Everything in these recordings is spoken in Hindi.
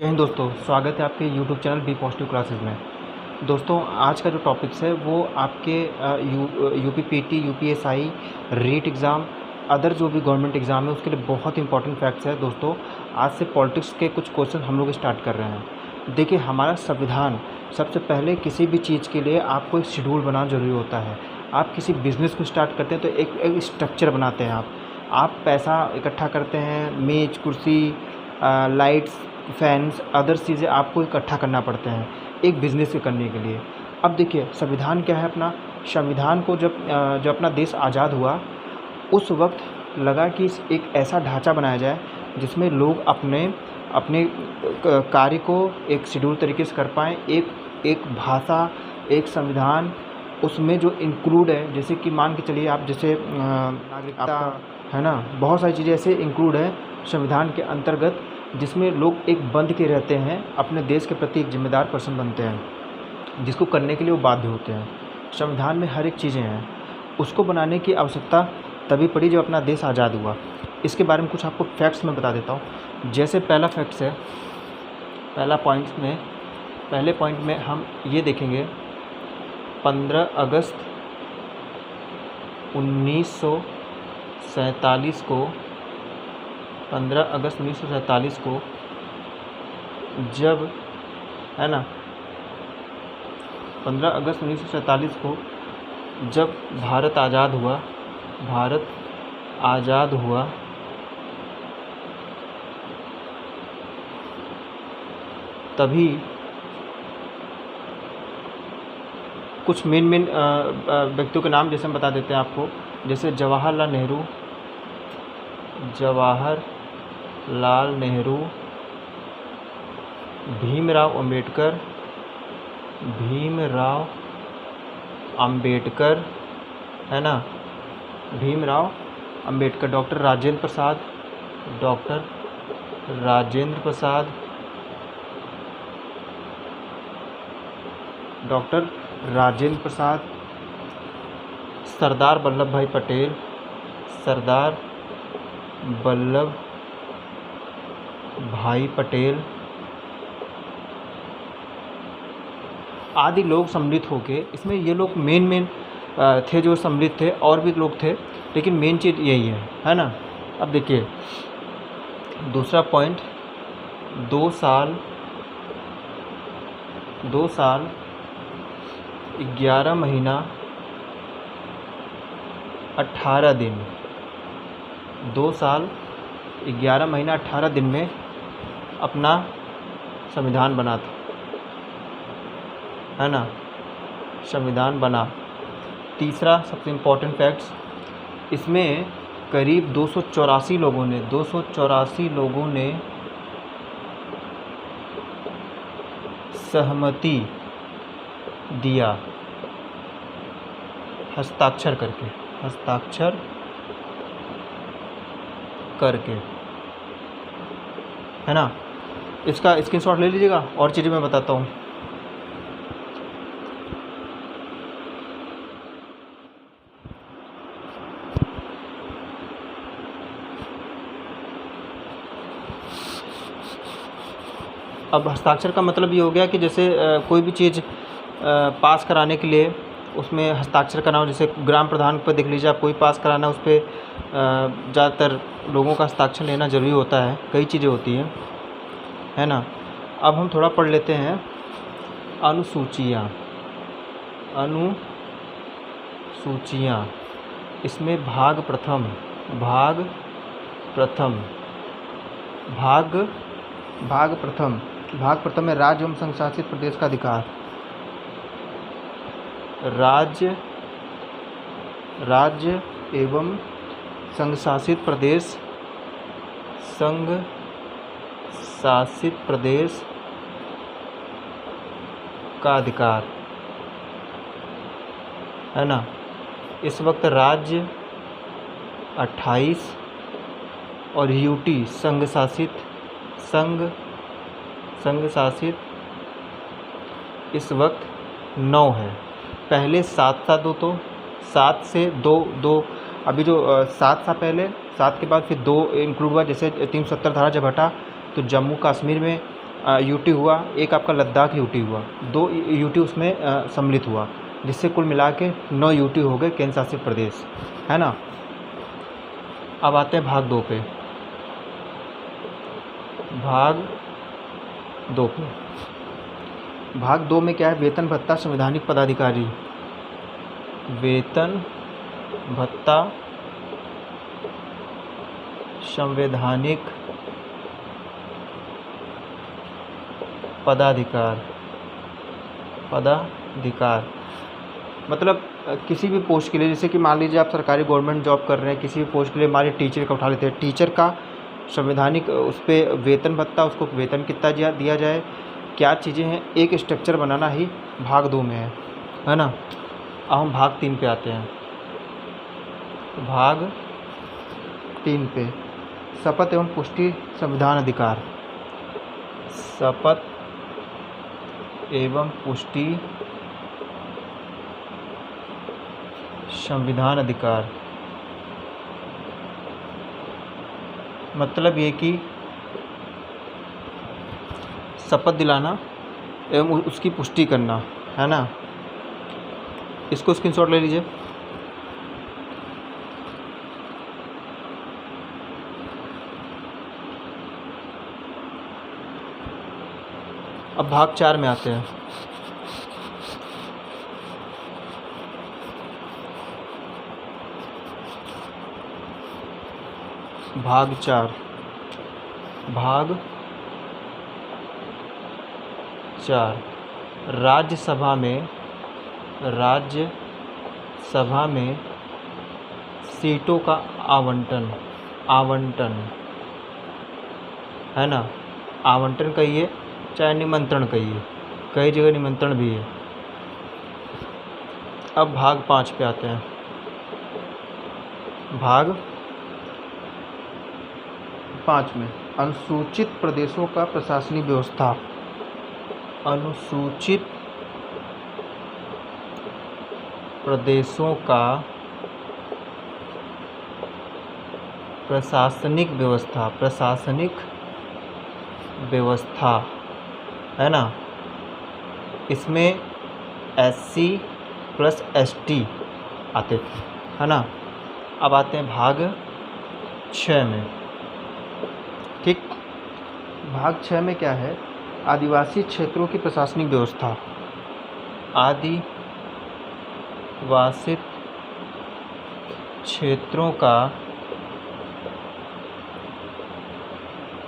जय हिंद दोस्तों, स्वागत है आपके YouTube channel B positive classes में। दोस्तों, आज का जो टॉपिक्स है वो आपके UP PT, UPSI, REET exam, other जो भी गवर्नमेंट एग्ज़ाम है उसके लिए बहुत इंपॉर्टेंट फैक्ट्स है। दोस्तों, आज से पॉलिटिक्स के कुछ क्वेश्चन हम लोग स्टार्ट कर रहे हैं। देखिए, हमारा संविधान सबसे पहले किसी भी चीज़ के लिए आपको एक शेड्यूल बनाना ज़रूरी होता है। आप किसी बिज़नेस को स्टार्ट करते हैं तो एक स्ट्रक्चर बनाते हैं। आप पैसा इकट्ठा करते हैं, मेज़, कुर्सी, लाइट्स, फैन्स, अदर्स चीज़ें आपको इकट्ठा करना पड़ते हैं एक बिज़नेस के करने के लिए। अब देखिए, संविधान क्या है अपना। संविधान को जब अपना देश आज़ाद हुआ उस वक्त लगा कि एक ऐसा ढांचा बनाया जाए जिसमें लोग अपने अपने कार्य को एक शेड्यूल तरीके से कर पाएँ। एक भाषा, एक संविधान उसमें जो इंक्लूड है, जैसे कि मान के चलिए आप, जैसे नागरिकता है ना, बहुत सारी चीज़ें ऐसे इंक्लूड है संविधान के अंतर्गत जिसमें लोग एक बंध के रहते हैं, अपने देश के प्रति एक जिम्मेदार पर्सन बनते हैं जिसको करने के लिए वो बाध्य होते हैं। संविधान में हर एक चीज़ें हैं, उसको बनाने की आवश्यकता तभी पड़ी जब अपना देश आज़ाद हुआ। इसके बारे में कुछ आपको फैक्ट्स मैं बता देता हूँ। जैसे पहला फैक्ट्स है, पहले पॉइंट में हम ये देखेंगे 15 अगस्त 1947 को 15 अगस्त 1947 को जब, है ना, 15 अगस्त 1947 को जब भारत आज़ाद हुआ तभी कुछ मेन व्यक्तियों के नाम जैसे हम बता देते हैं आपको। जैसे जवाहरलाल नेहरू, भीमराव अंबेडकर, है ना, भीमराव अंबेडकर, डॉक्टर राजेंद्र प्रसाद, सरदार वल्लभ भाई पटेल आदि लोग सम्मिलित होके, इसमें ये लोग मेन थे जो सम्मिलित थे, और भी लोग थे लेकिन मेन चीज़ यही है ना। अब देखिए दूसरा पॉइंट, 2 साल 11 महीना 18 दिन, 2 साल 11 महीना 18 दिन में अपना संविधान बना था, है ना, संविधान बना। तीसरा सबसे इम्पोर्टेंट फैक्ट्स, इसमें करीब 284 लोगों ने सहमति दिया, हस्ताक्षर करके, है ना। इसका स्क्रीनशॉट ले लीजिएगा और चीज़ें मैं बताता हूँ। अब हस्ताक्षर का मतलब ये हो गया कि जैसे कोई भी चीज़ पास कराने के लिए उसमें हस्ताक्षर कराना हो। जैसे ग्राम प्रधान पर देख लीजिए, आप कोई पास कराना है उस पर ज़्यादातर लोगों का हस्ताक्षर लेना ज़रूरी होता है, कई चीज़ें होती हैं, है ना। अब हम थोड़ा पढ़ लेते हैं अनुसूचियाँ। इसमें भाग प्रथम है राज्य एवं संघशासित प्रदेश का अधिकार। राज्य एवं संघशासित प्रदेश का अधिकार, है ना। इस वक्त राज्य 28 और यूटी संघ शासित इस वक्त 9 है। पहले 7 था, 2 तो 7 से 2 अभी जो 7 था पहले, 7 के बाद फिर 2 इंक्लूड हुआ। जैसे 370 धारा जब हटा तो जम्मू कश्मीर में यूटी हुआ, एक आपका लद्दाख यूटी हुआ, 2 यूटी उसमें सम्मिलित हुआ, जिससे कुल मिला के 9 यूटी हो गए केंद्र शासित प्रदेश, है ना। अब आते हैं भाग 2 पे। भाग 2 पे, भाग 2 में क्या है, वेतन भत्ता संवैधानिक पदाधिकारी, वेतन भत्ता संवैधानिक पदाधिकार मतलब किसी भी पोस्ट के लिए, जैसे कि मान लीजिए आप सरकारी गवर्नमेंट जॉब कर रहे हैं, किसी भी पोस्ट के लिए हमारे टीचर का उठा लेते हैं, टीचर का संवैधानिक उस पर वेतन भत्ता, उसको वेतन कितना दिया जाए, क्या चीज़ें हैं, एक स्ट्रक्चर बनाना ही भाग 2 में है ना। अब हम भाग 3 पे आते हैं। भाग 3 पे शपथ एवं पुष्टि संविधान अधिकार, शपथ एवं पुष्टि संविधान अधिकार, मतलब ये कि शपथ दिलाना एवं उसकी पुष्टि करना, है ना। इसको स्क्रीनशॉट ले लीजिए। अब भाग 4 में आते हैं। भाग 4, भाग 4 राज्यसभा में सीटों का आवंटन है ना। आवंटन कहिए चाहे निमंत्रण कहिए, कई जगह निमंत्रण भी है। अब भाग 5 पे आते हैं। भाग 5 में अनुसूचित प्रदेशों का प्रशासनिक व्यवस्था, अनुसूचित प्रदेशों का प्रशासनिक व्यवस्था है ना। इसमें SC प्लस ST आते थे, है ना। अब आते हैं भाग 6 में। ठीक, भाग 6 में क्या है, आदिवासी क्षेत्रों की प्रशासनिक व्यवस्था, आदिवासी क्षेत्रों का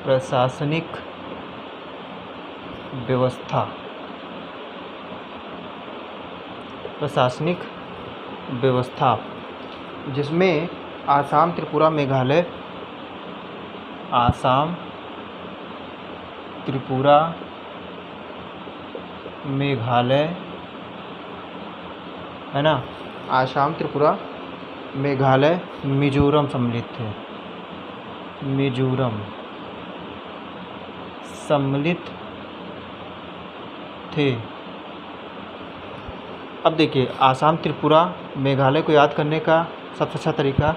प्रशासनिक व्यवस्था, जिसमें आसाम, त्रिपुरा, मेघालय, आसाम, त्रिपुरा, मेघालय, है ना। आसाम, त्रिपुरा, मेघालय, मिजोरम सम्मिलित थे, मिजोरम सम्मिलित थे। अब देखिए, आसाम, त्रिपुरा, मेघालय को याद करने का सबसे अच्छा तरीका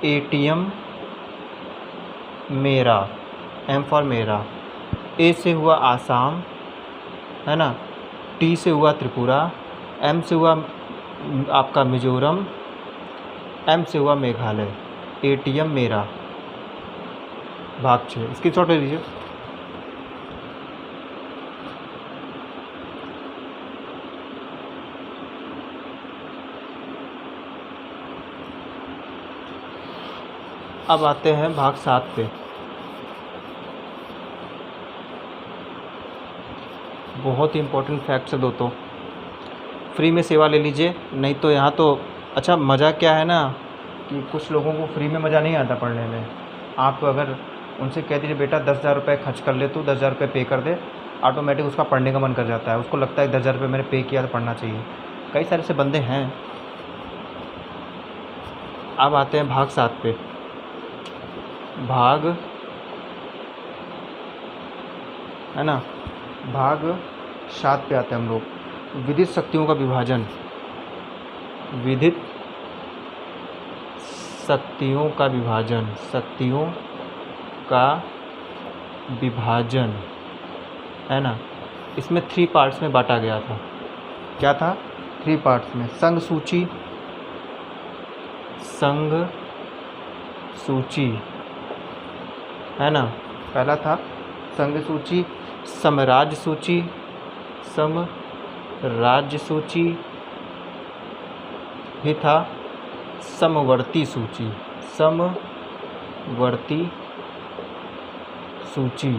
ATM मेरा, M फॉर मेरा, A से हुआ आसाम, है ना, T से हुआ त्रिपुरा, M से हुआ आपका मिजोरम, M से हुआ मेघालय, ATM मेरा। भाग 6 स्क्रीनशॉट ले लीजिए। अब आते हैं भाग 7 पे। बहुत ही इम्पोर्टेंट फैक्ट्स है दोस्तों, फ्री में सेवा ले लीजिए, नहीं तो यहाँ तो अच्छा मज़ा क्या है ना कि कुछ लोगों को फ्री में मज़ा नहीं आता पढ़ने में। आप अगर उनसे कह दीजिए बेटा 10,000 रुपये खर्च कर ले, तो 10,000 रुपये पे कर दे, ऑटोमेटिक उसका पढ़ने का मन कर जाता है। उसको लगता है 10,000 रुपये मैंने पे किया तो पढ़ना चाहिए। कई सारे से बंदे हैं। अब आते हैं भाग 7 पे। भाग, है ना, भाग 7 पे आते हैं हम लोग। विधित शक्तियों का विभाजन, विधित शक्तियों का विभाजन, शक्तियों का विभाजन, है ना। इसमें 3 पार्ट्स में बांटा गया था। क्या था? 3 पार्ट्स में। संघ सूची, संघ सूची, है ना। पहला था संघ सूची, समराज्य सूची, समराज्य सूची, भी था समवर्ती सूची, समवर्ती सूची,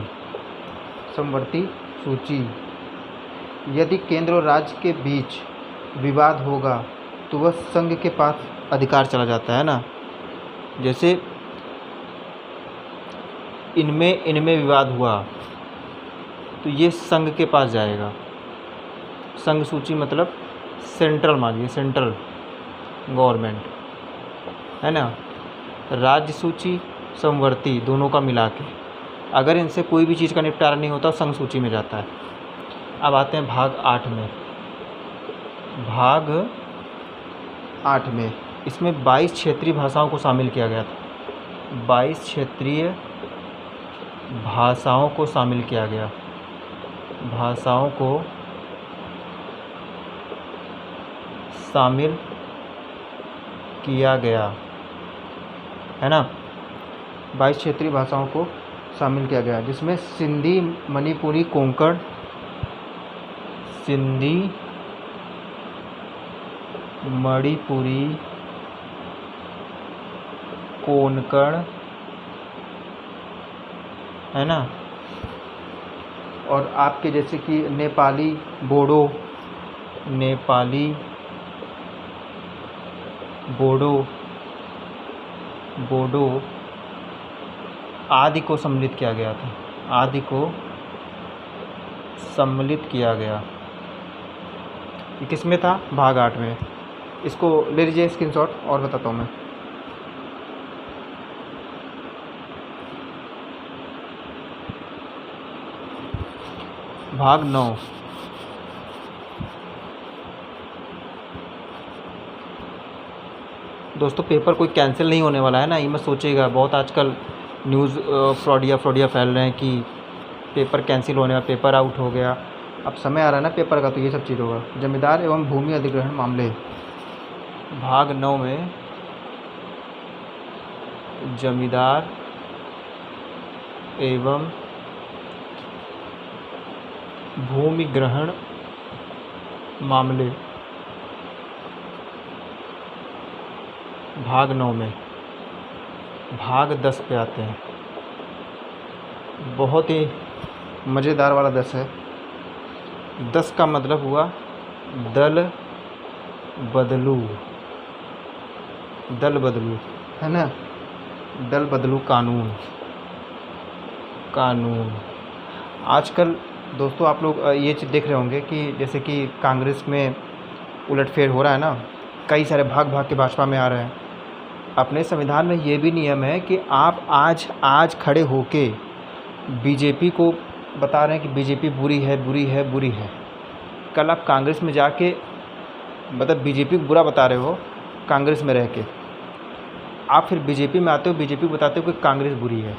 समवर्ती सूची। यदि केंद्र और राज्य के बीच विवाद होगा तो वह संघ के पास अधिकार चला जाता है ना। जैसे इनमें विवाद हुआ तो ये संघ के पास जाएगा। संघ सूची मतलब सेंट्रल, मानिए सेंट्रल गवर्नमेंट, है ना। राज्य सूची, समवर्ती, दोनों का मिला के अगर इनसे कोई भी चीज़ का निपटारा नहीं होता संघ सूची में जाता है। अब आते हैं भाग 8 में। भाग 8 में इसमें 22 क्षेत्रीय भाषाओं को शामिल किया गया था। 22 क्षेत्रीय भाषाओं को शामिल किया गया, भाषाओं को शामिल किया गया, है ना। 22 क्षेत्रीय भाषाओं को शामिल किया गया, जिसमें सिंधी, मणिपुरी, कोंकण, सिंधी, मणिपुरी, कोंकण, है ना। और आपके जैसे कि नेपाली, बोडो, नेपाली, बोडो आदि को सम्मिलित किया गया था, आदि को सम्मिलित किया गया। ये किस में था? भाग 8 में। इसको ले लीजिए स्क्रीनशॉट और बताता हूँ मैं। भाग 9, दोस्तों पेपर कोई कैंसिल नहीं होने वाला है ना, ये मत सोचिएगा। बहुत आजकल न्यूज़ फ्रॉडिया फैल रहे हैं कि पेपर कैंसिल होने वाला, पेपर आउट हो गया। अब समय आ रहा है ना पेपर का, तो ये सब चीज़ होगा। जमींदार एवं भूमि अधिग्रहण मामले, भाग 9 में जमींदार एवं भूमि ग्रहण मामले, भाग 9 में। भाग 10 पे आते हैं। बहुत ही मज़ेदार वाला 10 है। 10 का मतलब हुआ दल बदलू, दल बदलू, है ना। दल बदलू कानून, कानून। आजकल दोस्तों आप लोग ये चीज़ देख रहे होंगे कि जैसे कि कांग्रेस में उलटफेर हो रहा है ना, कई सारे भाग भाग के भाजपा में आ रहे हैं। अपने संविधान में ये भी नियम है कि आप आज खड़े होके बीजेपी को बता रहे हैं कि बीजेपी बुरी है, बुरी है, बुरी है। कल आप कांग्रेस में जाके मतलब बीजेपी को बुरा बता रहे हो, कांग्रेस में रह के आप फिर बीजेपी में आते हो, बीजेपी को बताते हो कि कांग्रेस बुरी है।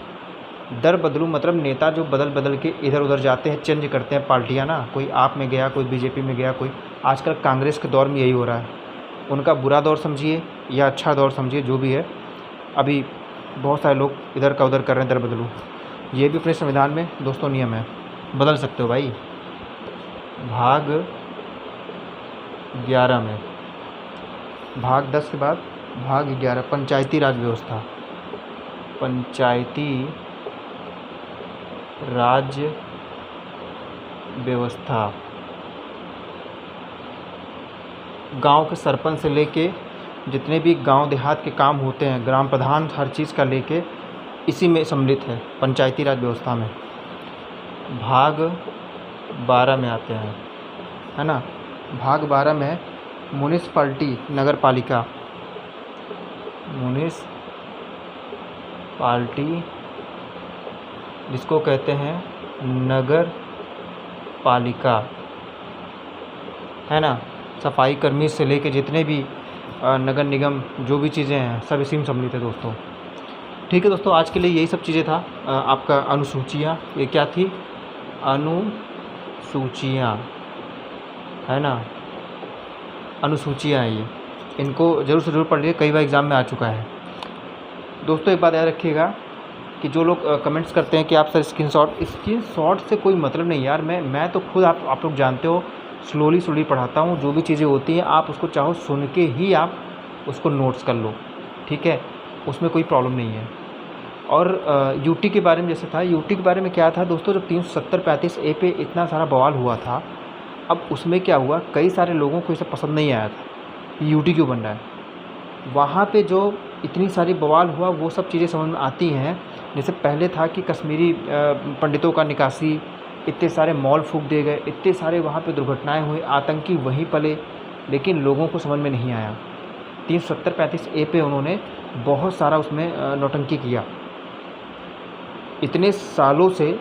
दर बदलू मतलब नेता जो बदल बदल के इधर उधर जाते हैं, चेंज करते हैं पार्टियां ना। कोई आप में गया, कोई बीजेपी में गया, कोई। आजकल कांग्रेस के दौर में यही हो रहा है। उनका बुरा दौर समझिए या अच्छा दौर समझिए, जो भी है, अभी बहुत सारे लोग इधर का उधर कर रहे हैं, दर बदलू। ये भी अपने संविधान में दोस्तों नियम है, बदल सकते हो भाई। भाग 11 में, भाग 10 के बाद भाग 11 पंचायती राज व्यवस्था, पंचायती राज व्यवस्था। गांव के सरपंच से लेके जितने भी गांव देहात के काम होते हैं, ग्राम प्रधान हर चीज़ का लेके इसी में सम्मिलित है, पंचायती राज व्यवस्था में। भाग 12 में आते हैं, है ना। भाग 12 में म्युनिसिपैलिटी, नगर पालिका, म्युनिसिपैलिटी जिसको कहते हैं नगर पालिका, है ना। सफाई कर्मी से लेके जितने भी नगर निगम जो भी चीज़ें हैं सब इसी में सम्मिलित है दोस्तों। ठीक है दोस्तों, आज के लिए यही सब चीज़ें था। आपका अनुसूचियाँ ये क्या थी? सूचियाँ, है ना, अनुसूचियाँ हैं ये, इनको ज़रूर से ज़रूर पढ़ लीजिए, कई बार एग्ज़ाम में आ चुका है। दोस्तों एक बात याद रखिएगा कि जो लोग कमेंट्स करते हैं कि आप सर स्क्रीनशॉट से कोई मतलब नहीं यार। मैं तो खुद आप लोग जानते हो स्लोली पढ़ाता हूँ। जो भी चीज़ें होती हैं आप उसको चाहो सुन के ही आप उसको नोट्स कर लो, ठीक है, उसमें कोई प्रॉब्लम नहीं है। और यूटी के बारे में जैसे था, यूटी के बारे में क्या था दोस्तों, जब 370-35 ए पे इतना सारा बवाल हुआ था, अब उसमें क्या हुआ, कई सारे लोगों को इसे पसंद नहीं आया था यूटी क्यों बन रहा है। वहाँ पे जो इतनी सारी बवाल हुआ वो सब चीज़ें समझ में आती हैं। जैसे पहले था कि कश्मीरी पंडितों का निकासी, इतने सारे मॉल फूंक दिए गए, इतने सारे वहाँ पे दुर्घटनाएं हुई, आतंकी वहीं पले, लेकिन लोगों को समझ में नहीं आया। 370-35 ए पे उन्होंने बहुत सारा उसमें नौटंकी किया। इतने सालों से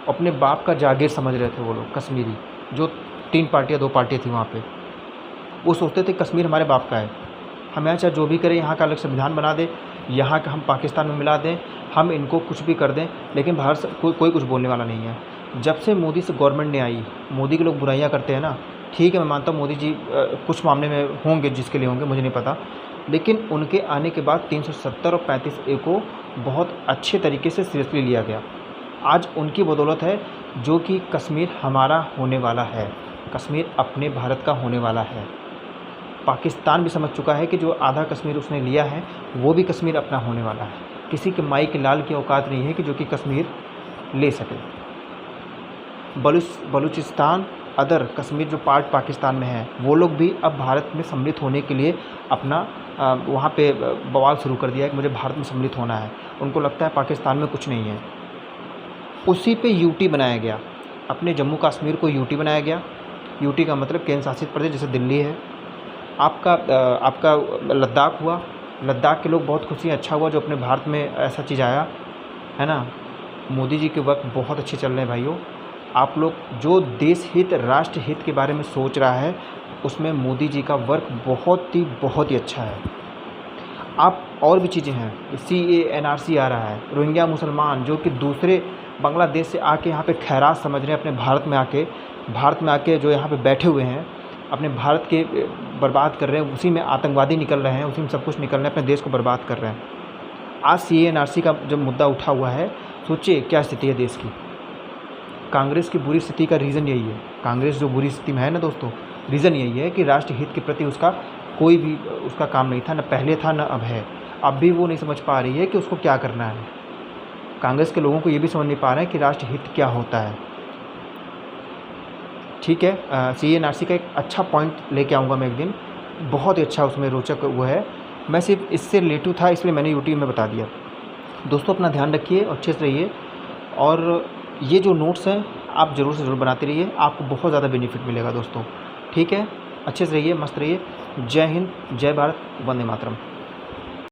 अपने बाप का जागीर समझ रहे थे वो लोग कश्मीरी, जो 3 पार्टियाँ 2 पार्टियाँ थी वहाँ पे। वो सोचते थे कश्मीर हमारे बाप का है, हम यहाँ चाहे जो भी करें, यहाँ का अलग संविधान बना दें, यहाँ का हम पाकिस्तान में मिला दें, हम इनको कुछ भी कर दें, लेकिन बाहर से कोई कुछ बोलने वाला नहीं है। जब से मोदी से गवर्नमेंट ने आई, मोदी के लोग बुराइयाँ करते हैं ना, ठीक है, मैं मानता हूँ मोदी जी कुछ मामले में होंगे, जिसके लिए होंगे मुझे नहीं पता, लेकिन उनके आने के बाद 370 और 35 ए को बहुत अच्छे तरीके से सीरियसली लिया गया। आज उनकी बदौलत है जो कि कश्मीर हमारा होने वाला है, कश्मीर अपने भारत का होने वाला है। पाकिस्तान भी समझ चुका है कि जो आधा कश्मीर उसने लिया है वो भी कश्मीर अपना होने वाला है। किसी के माई के लाल की औकात नहीं है कि जो कि कश्मीर ले सके। बलूचिस्तान अदर कश्मीर जो पार्ट पाकिस्तान में है, वो लोग भी अब भारत में सम्मिलित होने के लिए अपना वहाँ पे बवाल शुरू कर दिया है कि मुझे भारत में सम्मिलित होना है। उनको लगता है पाकिस्तान में कुछ नहीं है। उसी पे यूटी बनाया गया, अपने जम्मू कश्मीर को यूटी बनाया गया। यूटी का मतलब केंद्र शासित प्रदेश, जैसे दिल्ली है। आपका लद्दाख हुआ, लद्दाख के लोग बहुत खुशी हैं, अच्छा हुआ जो अपने भारत में ऐसा चीज़ आया, है ना। मोदी जी के वक्त बहुत अच्छे चल रहे हैं भाइयों। आप लोग जो देश हित, राष्ट्र हित के बारे में सोच रहा है, उसमें मोदी जी का वर्क बहुत ही अच्छा है। आप और भी चीज़ें हैं, CAA NRC आ रहा है, रोहिंग्या मुसलमान जो कि दूसरे बांग्लादेश से आके यहाँ पे खैरात समझ रहे हैं, अपने भारत में आके जो यहाँ पे बैठे हुए हैं, अपने भारत के बर्बाद कर रहे हैं, उसी में आतंकवादी निकल रहे हैं, उसी में सब कुछ निकल रहे हैं, अपने देश को बर्बाद कर रहे हैं। आज CAA NRC का जब मुद्दा उठा हुआ है, सोचिए क्या स्थिति है देश की। कांग्रेस की बुरी स्थिति का रीज़न यही है, कांग्रेस जो बुरी स्थिति में है ना दोस्तों, रीज़न यही है कि राष्ट्र हित के प्रति उसका कोई भी उसका काम नहीं था, न पहले था न अब है। अब भी वो नहीं समझ पा रही है कि उसको क्या करना है। कांग्रेस के लोगों को ये भी समझ नहीं पा रहे हैं कि राष्ट्र हित क्या होता है। ठीक है, CAA NRC का एक अच्छा पॉइंट लेके आऊँगा मैं एक दिन, बहुत ही अच्छा उसमें रोचक वो है। मैं सिर्फ इससे रिलेटिव था इसलिए मैंने यूट्यूब में बता दिया। दोस्तों अपना ध्यान रखिए और अच्छे से रहिए, और ये जो नोट्स हैं आप ज़रूर से ज़रूर बनाते रहिए, आपको बहुत ज़्यादा बेनिफिट मिलेगा दोस्तों। ठीक है, अच्छे से रहिए, मस्त रहिए। जय हिंद, जय भारत, वंदे मातरम।